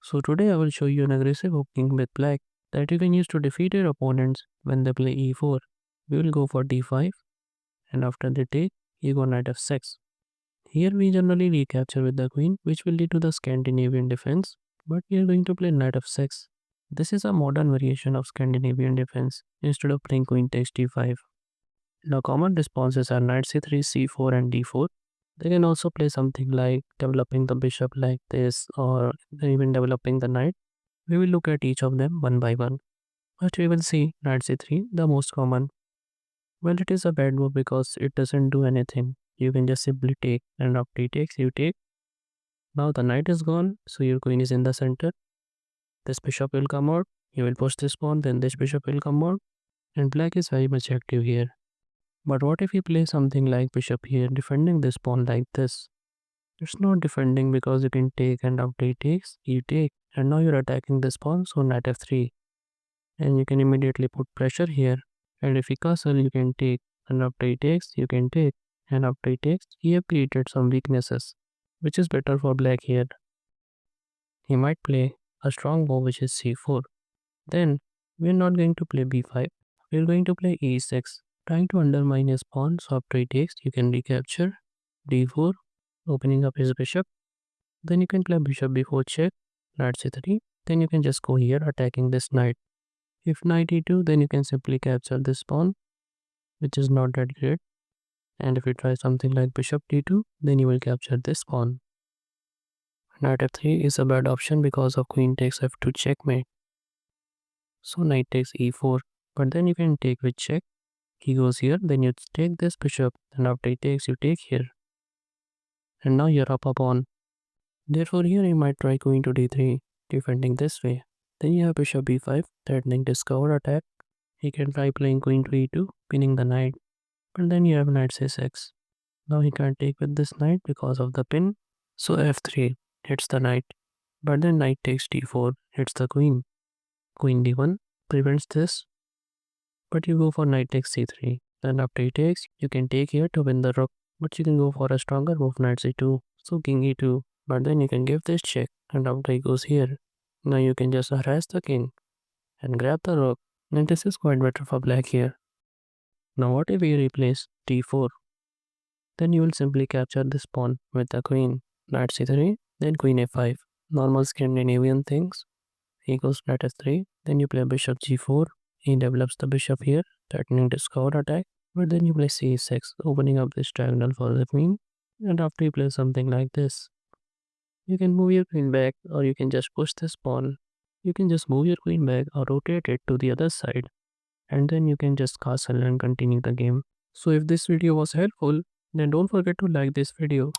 So today I will show you an aggressive opening with black that you can use to defeat your opponents when they play e4. We will go for d5 and after they take, you go knight f6. Here we generally recapture with the queen which will lead to the Scandinavian defense, but we are going to play knight f6. This is a modern variation of Scandinavian defense instead of playing queen takes d5. Now common responses are knight c3, c4 and d4. They can also play something like developing the bishop like this or even developing the knight. We will look at each of them one by one. First we will see knight c3, the most common. Well, it is a bad move because it doesn't do anything. You can just simply take, and after he takes, you take. Now the knight is gone, so your queen is in the center. This bishop will come out. You will push this pawn, then this bishop will come out. And black is very much active here. But what if you play something like bishop here, defending this pawn like this? It's not defending because you can take, and after he takes, you take. And now you're attacking this pawn, so knight f3. And you can immediately put pressure here. And if he castle, you can take, and after he takes, you can take, and after he takes, he have created some weaknesses, which is better for black here. He might play a strong move which is c4. Then we are not going to play b5. We are going to play e6, trying to undermine his pawn. So after he takes, you can recapture d4, opening up his bishop. Then you can play bishop b4 check, knight c3. Then you can just go here attacking this knight. If knight e2, then you can simply capture this pawn, which is not that great. And if you try something like bishop d2, then you will capture this pawn. Knight f3 is a bad option because of queen takes f2 checkmate. So knight takes e4, but then you can take with check. He goes here, then you take this bishop, and after he takes, you take here. And now you're up a pawn. Therefore here you might try queen to d3, defending this way. Then you have bishop b5, threatening discover attack. He can try playing queen to e2, pinning the knight. But then you have knight c6. Now he can't take with this knight because of the pin. So f3 hits the knight. But then knight takes d4 hits the queen. Queen d1 prevents this. But you go for knight takes c3. Then after he takes, you can take here to win the rook. But you can go for a stronger move knight c2. So king e2. But then you can give this check. And after he goes here, now you can just harass the king and grab the rook. And this is quite better for black here. Now what if we replace d4? Then you will simply capture this pawn with the queen. Knight c3, then queen a5. Normal Scandinavian things. He goes knight f3, then you play bishop g4. He develops the bishop here, threatening discover attack. But then you play c6, opening up this diagonal for the queen. And after you play something like this, you can move your queen back or you can just push this pawn. You can just move your queen back or rotate it to the other side. And then you can just castle and continue the game. So if this video was helpful, then don't forget to like this video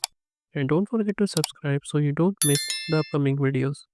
and don't forget to subscribe so you don't miss the upcoming videos.